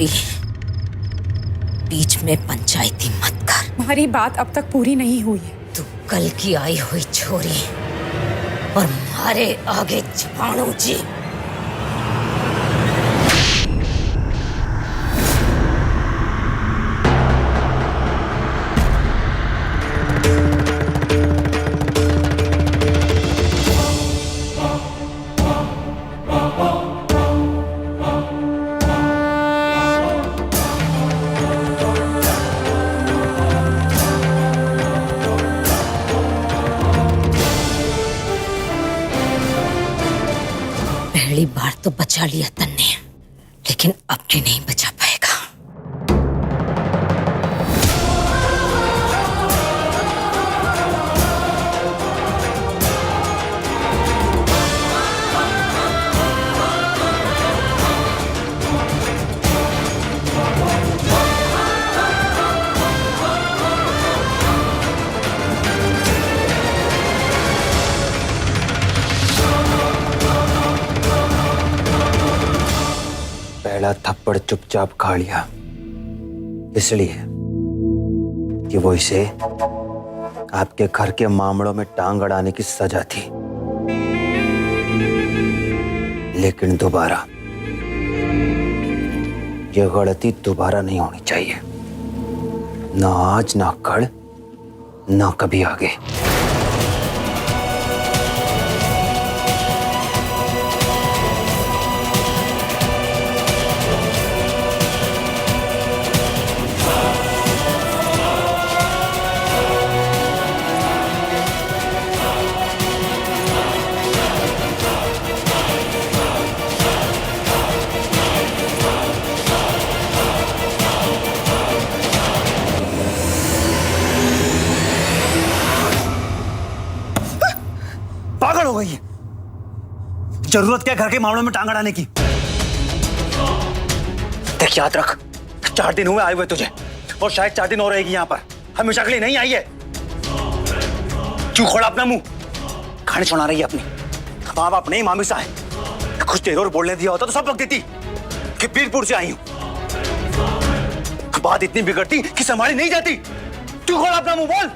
छोरी, बीच में पंचायती मत कर। हमारी बात अब तक पूरी नहीं हुई है। तू कल की आई हुई छोरी और मारे आगे जीवाणु जी। पहली बार तो बचा लिया तन्ने, लेकिन अब भी नहीं बचा पाएगा। पहला थप्पड़ चुपचाप खा लिया, इसलिए कि वो इसे आपके घर के मामलों में टांग अड़ाने की सजा थी। लेकिन दोबारा ये गलती दोबारा नहीं होनी चाहिए, ना आज, ना कल, ना कभी आगे। पागल हो गई है। जरूरत क्या घर के मामलों में टांग अड़ाने की? देख, याद रख, 4 दिन हुए आए हुए तुझे, और शायद 4 दिन और रहेगी यहाँ पर। हमेशा के लिए नहीं आई है। क्यों खोला अपना मुंह? खाने सुना रही है अपनी। माँ बाप नहीं, मामी सा है। कुछ देर और बोलने दिया होता तो सब वक्त देती कि पीरपुर से आई हूं। बात इतनी बिगड़ती कि संभाली नहीं जाती। क्यों खोला अपना मुंह? बोल।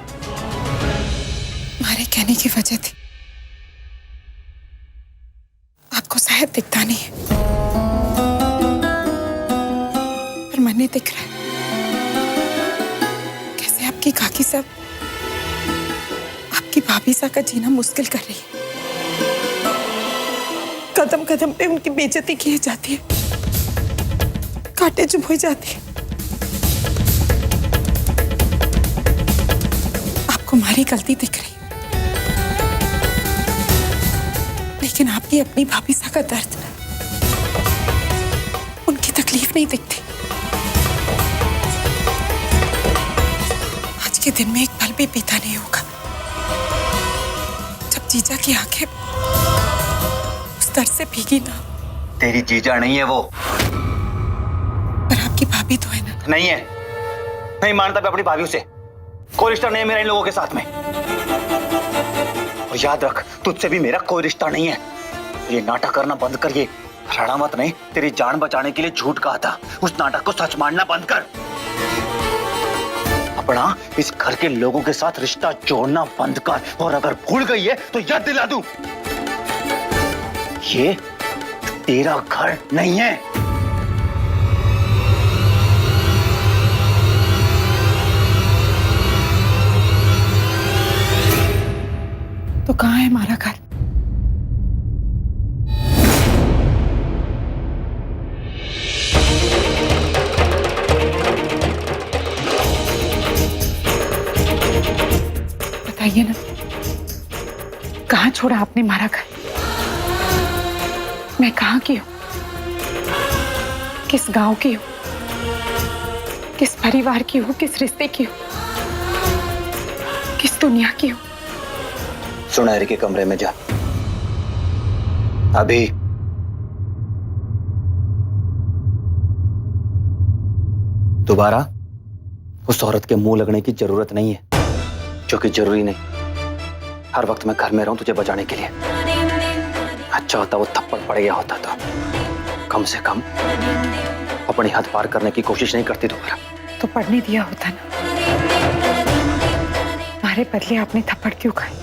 हमारे कहने की वजह थी, आपको शायद दिखता नहीं है, पर मने दिख रहा है। कैसे आपकी काकी सब आपकी भाभी सा का जीना मुश्किल कर रही है। कदम कदम पे उनकी बेइज्जती की जाती है, कांटे चुभ जाती है। आपको हमारी गलती दिख रही, लेकिन आपकी अपनी भाभी सा का दर्द, उनकी तकलीफ नहीं दिखती। आज के दिन में एक पल भी बीता नहीं होगा जब जीजा की आंखें उस दर्द से भीगी ना। तेरी जीजा नहीं है वो। पर आपकी भाभी तो है ना? नहीं है। नहीं मानता मैं अपनी भाभी से। कोई रिश्ता नहीं है मेरा इन लोगों के साथ में। और याद रख, तुझसे भी मेरा कोई रिश्ता नहीं है। ये नाटक करना बंद कर। ये रणवत ने तेरी जान बचाने के लिए झूठ कहा था। उस नाटक को सच मानना बंद कर। अपना इस घर के लोगों के साथ रिश्ता जोड़ना बंद कर। और अगर भूल गई है तो याद दिला दूं, ये तेरा घर नहीं है। तो कहाँ है हमारा घर? बताइए ना, कहाँ छोड़ा आपने हमारा घर? मैं कहाँ की हूँ? किस गांव की हूँ? किस परिवार की हूँ? किस रिश्ते की हूँ? किस दुनिया की हूँ? सुनहरी के कमरे में जा अभी। दोबारा उस औरत के मुंह लगने की जरूरत नहीं है, जो कि जरूरी नहीं। हर वक्त मैं घर में रहूं तुझे बचाने के लिए। अच्छा होता वो थप्पड़ पड़ गया होता तो कम से कम अपनी हद पार करने की कोशिश नहीं करती दोबारा। तो पढ़ने दिया होता ना। तुम्हारे बदले आपने थप्पड़ क्यों खाए?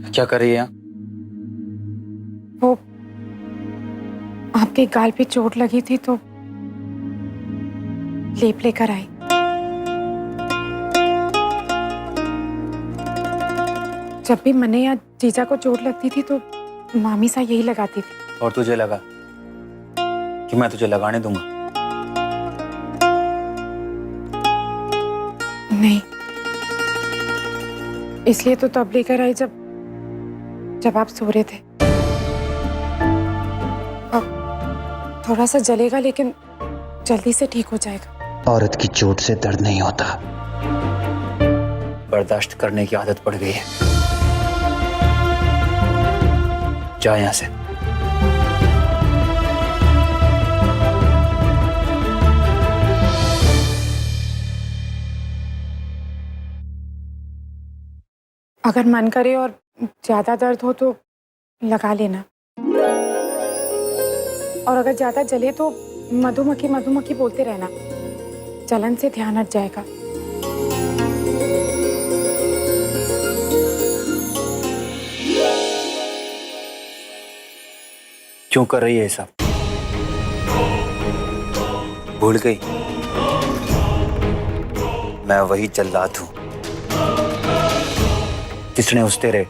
क्या कर रही है यहाँ? वो आपके गाल पे चोट लगी थी तो लेप लेकर आई। जब भी मने या जीजा को चोट लगती थी तो मामी सा यही लगाती थी। और तुझे लगा कि मैं तुझे लगाने दूंगा? नहीं, इसलिए तो तब लेकर आई जब आप सो रहे थे। अब थोड़ा सा जलेगा लेकिन जल्दी से ठीक हो जाएगा। औरत की चोट से दर्द नहीं होता, बर्दाश्त करने की आदत पड़ गई है। जा यहां से। अगर मन करे और ज्यादा दर्द हो तो लगा लेना, और अगर ज्यादा जले तो मधुमक्खी मधुमक्खी बोलते रहना, जलन से ध्यान हट जाएगा। क्यों कर रही है ये सब? भूल गई मैं वही जल्लाद हूं जिसने उस तेरे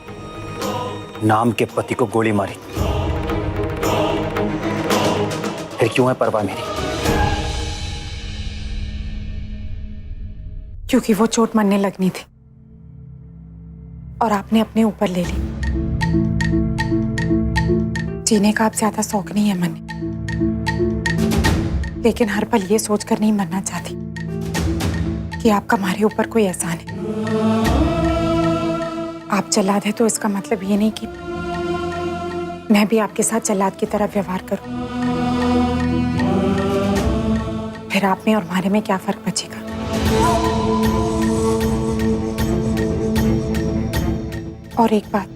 नाम के पति को गोली मारी। फिर क्यों है परवाह मेरी? क्योंकि वो चोट मरने लगनी थी और आपने अपने ऊपर ले ली। जीने का अब ज्यादा शौक नहीं है मने, लेकिन हर पल ये सोचकर नहीं मरना चाहती कि आपका हमारे ऊपर कोई एहसान है। आप जल्लाद है तो इसका मतलब ये नहीं कि मैं भी आपके साथ जल्लाद की तरह व्यवहार करूं। फिर आप में और हमारे में क्या फर्क बचेगा? और एक बात,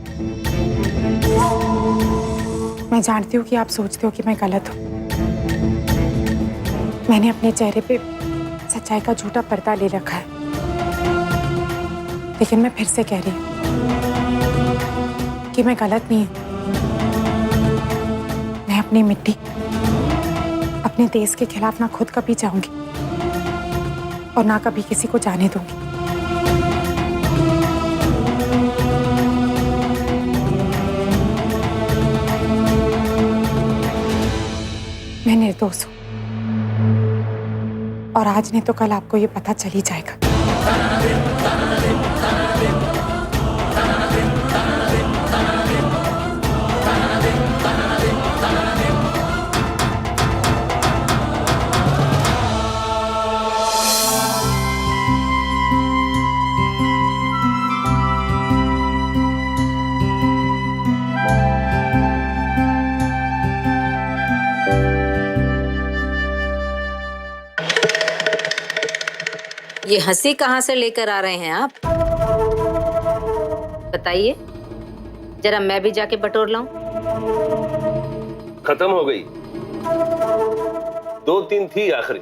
मैं जानती हूँ कि आप सोचते हो कि मैं गलत हूँ, मैंने अपने चेहरे पे सच्चाई का झूठा पर्दा ले रखा है, लेकिन मैं फिर से कह रही हूँ कि मैं गलत नहीं हूँ। मैं अपनी मिट्टी, अपने देश के खिलाफ ना खुद कभी जाऊंगी और ना कभी किसी को जाने दूंगी। मैं निर्दोष हूं और आज नहीं तो कल आपको ये पता चल ही जाएगा। ये हंसी कहाँ से लेकर आ रहे हैं आप? बताइए जरा, मैं भी जाके बटोर लाऊं। खत्म हो गई, 2-3 थी आखिरी,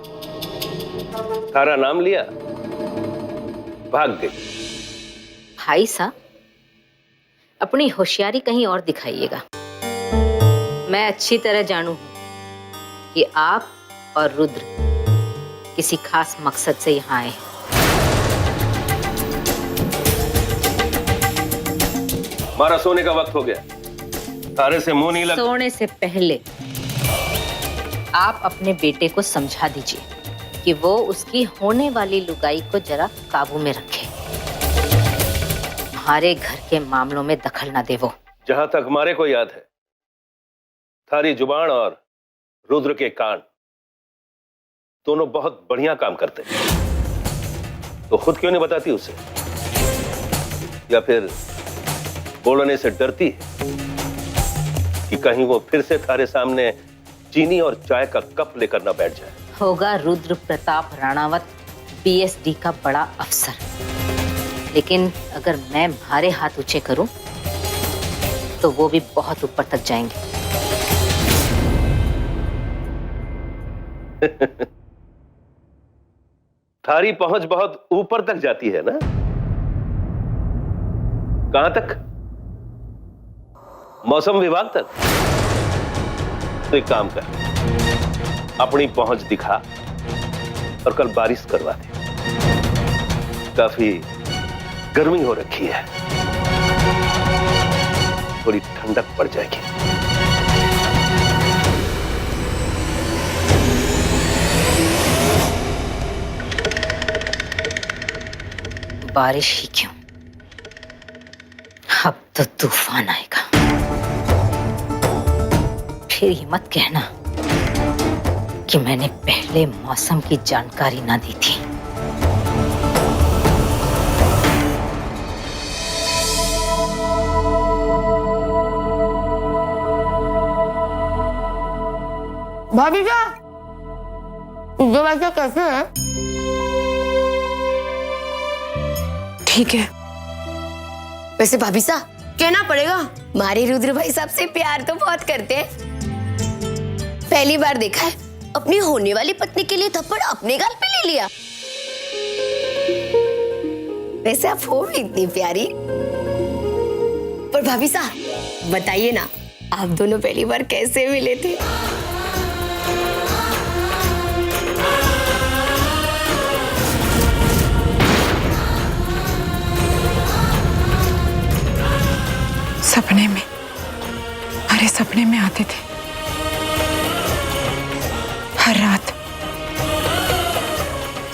सारा नाम लिया, भाग गई। भाई साहब, अपनी होशियारी कहीं और दिखाइएगा। मैं अच्छी तरह जानू कि आप और रुद्र किसी खास मकसद से यहाँ आए हैं। हमारा सोने का वक्त हो गया, सारे से मुंह नहीं लग। सोने से पहले आप अपने बेटे को समझा दीजिए कि वो उसकी होने वाली लुगाई को जरा काबू में रखे, हमारे घर के मामलों में दखल ना दे। वो जहां तक हमारे को याद है, थारी जुबान और रुद्र के कान दोनों बहुत बढ़िया काम करते हैं, तो खुद क्यों नहीं बताती उसे? या फिर बोलने से डरती है कि कहीं वो फिर से थारे सामने चीनी और चाय का कप लेकर ना बैठ जाए? होगा रुद्र प्रताप राणावत पीएचडी का बड़ा अफसर, लेकिन अगर मैं भारे हाथ ऊंचे करूं तो वो भी बहुत ऊपर तक जाएंगे। थारी पहुंच बहुत ऊपर तक जाती है ना? कहां तक? मौसम विभाग तक। तो एक काम कर, अपनी पहुंच दिखा और कल बारिश करवा दे। काफी गर्मी हो रखी है, थोड़ी ठंडक पड़ जाएगी। बारिश ही क्यों, अब तो तूफान आएगा। फिर ही मत कहना कि मैंने पहले मौसम की जानकारी ना दी थी। भाभी क्या जो वैसे कैसे है? ठीक है। वैसे भाभी साहब कहना पड़ेगा, हमारे रुद्र भाई साहब से प्यार तो बहुत करते हैं। पहली बार देखा है अपनी होने वाली पत्नी के लिए थप्पड़ अपने गाल पे ले लिया। वैसे आप हो भी इतनी प्यारी। पर भाभी साहब बताइए ना, आप दोनों पहली बार कैसे मिले थे? सपने में, हमारे सपने में आते थे हर रात,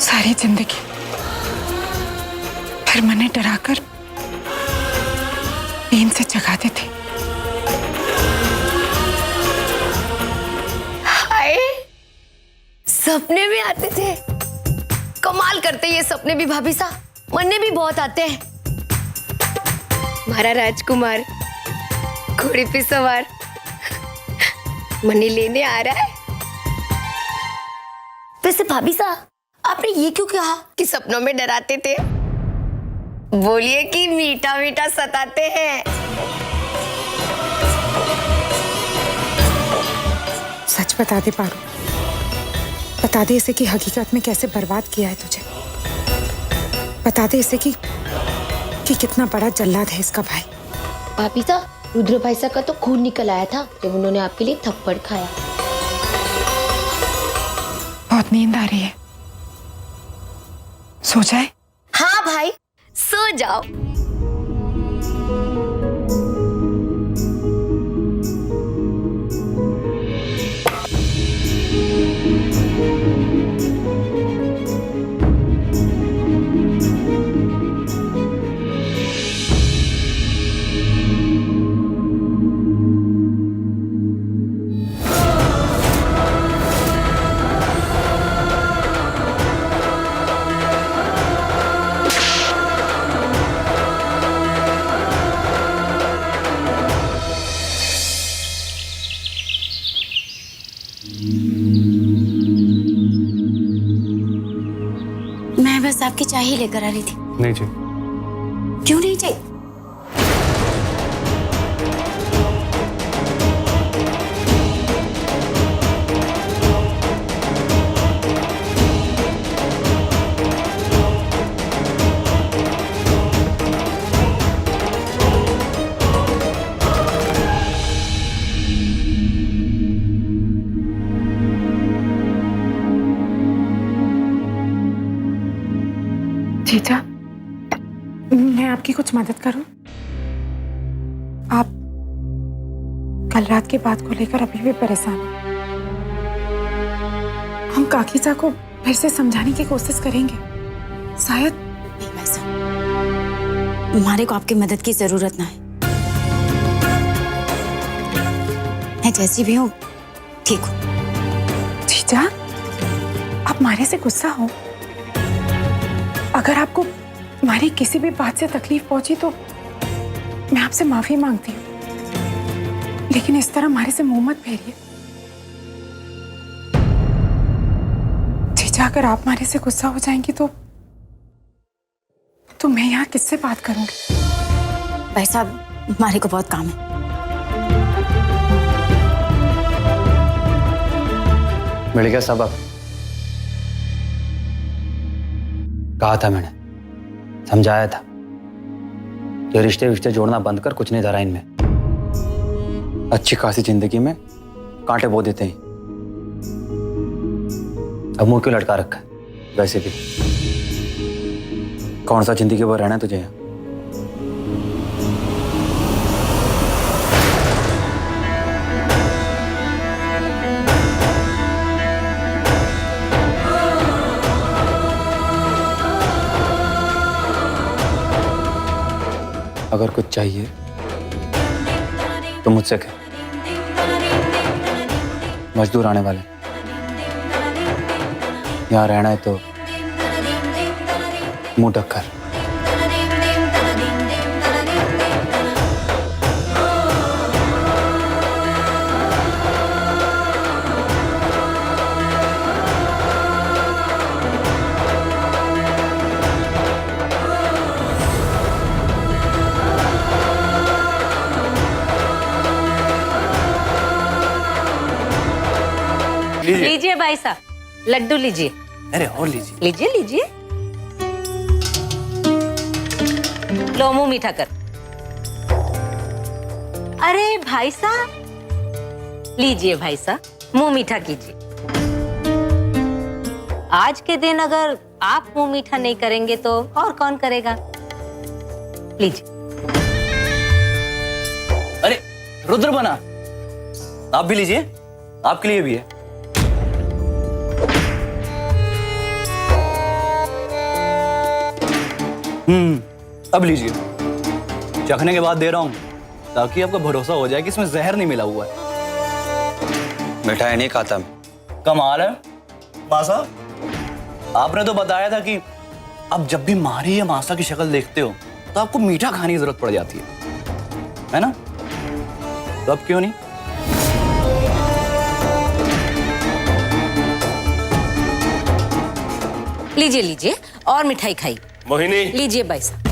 सारी जिंदगी। फिर मैंने डराकर नींद से जगाते थे। हाय, सपने में आते थे। कमाल करते ये सपने भी भाभी साहब, मन में भी बहुत आते हैं। हमारा राजकुमार घोड़े पे सवार मनी लेने आ रहा है। वैसे भाभी साहब आपने ये क्यों कहा कि सपनों में डराते थे? बोलिए कि मीठा मीठा सताते हैं। सच बता दे पारो, बता दे इसे कि हकीकत में कैसे बर्बाद किया है तुझे। बता दे इसे कि कितना बड़ा जल्लाद है इसका भाई। भाभी साहब, रुद्र भाई साहब का तो खून निकल आया था जब उन्होंने आपके लिए थप्पड़ खाया। बहुत नींद आ रही है, सो जाए। हाँ भाई, सो जाओ। मैं बस आपकी चाय ही लेकर आ रही थी। नहीं जी। क्यों नहीं चाहिए? जीजा, मैं आपकी कुछ मदद करूं? आप कल रात की बात को लेकर अभी भी परेशान हो। हम काकीजा को फिर से समझाने की कोशिश करेंगे। शायद नहीं भाई साहब, हमारे को आपकी मदद की जरूरत ना है। मैं जैसी भी हूँ ठीक हूँ। जीजा, आप मारे से गुस्सा हो। अगर आपको हमारी किसी भी बात से तकलीफ पहुंची तो मैं आपसे माफी मांगती हूँ, लेकिन इस तरह हमारे से मुंह मत फेरिए। जीजा, अगर आप हमारे से गुस्सा हो जाएंगी तो मैं यहाँ किससे बात करूंगी? भाई साहब, हमारे को बहुत काम है। मिल गया सबक। कहा था मैंने, समझाया था, ये रिश्ते जोड़ना बंद कर, कुछ नहीं धरा इनमें। अच्छी खासी जिंदगी में कांटे बो देते हैं। अब मुंह क्यों लटका रखा है? वैसे भी कौन सा जिंदगी भर रहना है तुझे यहाँ? अगर कुछ चाहिए तो मुझसे कह। मजदूर आने वाले, यहाँ रहना है तो मुंह ढक कर। लीजिए भाई साहब, लड्डू लीजिए। अरे और लीजिए। लीजिए लीजिए, लो मुंह मीठा कर। अरे भाई साहब, लीजिए भाई साहब, मुंह मीठा कीजिए। आज के दिन अगर आप मुंह मीठा नहीं करेंगे तो और कौन करेगा? लीजिए। अरे रुद्र बना, आप भी लीजिए, आपके लिए भी है। अब लीजिए, चखने के बाद दे रहा हूं ताकि आपको भरोसा हो जाए कि इसमें जहर नहीं मिला हुआ है। मिठाई नहीं खाता मैं। कमाल है मासा, आपने तो बताया था कि अब जब भी मारी या मासा की शक्ल देखते हो तो आपको मीठा खाने की जरूरत पड़ जाती है ना? तो अब क्यों नहीं? लीजिए लीजिए और मिठाई खाइए। मोहिनी, लीजिए भाई साहब।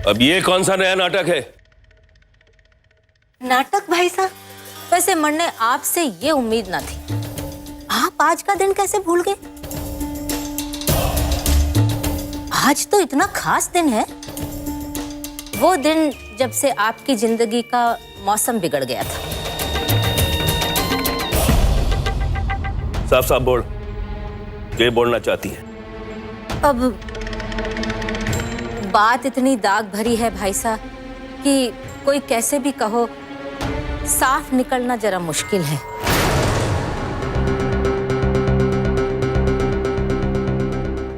अब ये कौन सा नया नाटक है? नाटक भाई साहब? वैसे मरने आपसे ये उम्मीद ना थी। आप आज का दिन कैसे भूल गए? आज तो इतना खास दिन है, वो दिन जब से आपकी जिंदगी का मौसम बिगड़ गया था। साफ साफ बोल, क्या बोलना चाहती है? अब बात इतनी दाग भरी है भाई साहब कि कोई कैसे भी कहो, साफ निकलना जरा मुश्किल है।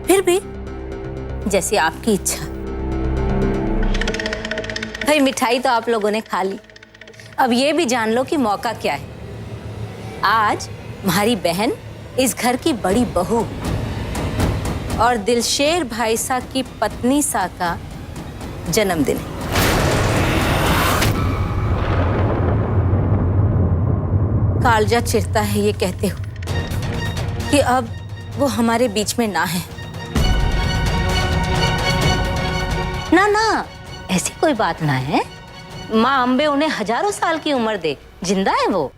फिर भी जैसी आपकी इच्छा। भाई मिठाई तो आप लोगों ने खा ली, अब ये भी जान लो कि मौका क्या है। आज हमारी बहन इस घर की बड़ी बहू और दिलशेर भाई साहब की पत्नी सा का जन्मदिन है। कालजा चिरता है ये कहते हो कि अब वो हमारे बीच में ना है। ना, ऐसी कोई बात ना है। माँ अम्बे उन्हें हजारों साल की उम्र दे, जिंदा है वो।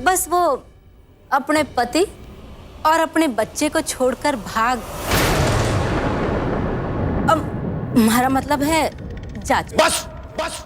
बस वो अपने पति और अपने बच्चे को छोड़कर भाग, अब हमारा मतलब है जा चुकी। बस बस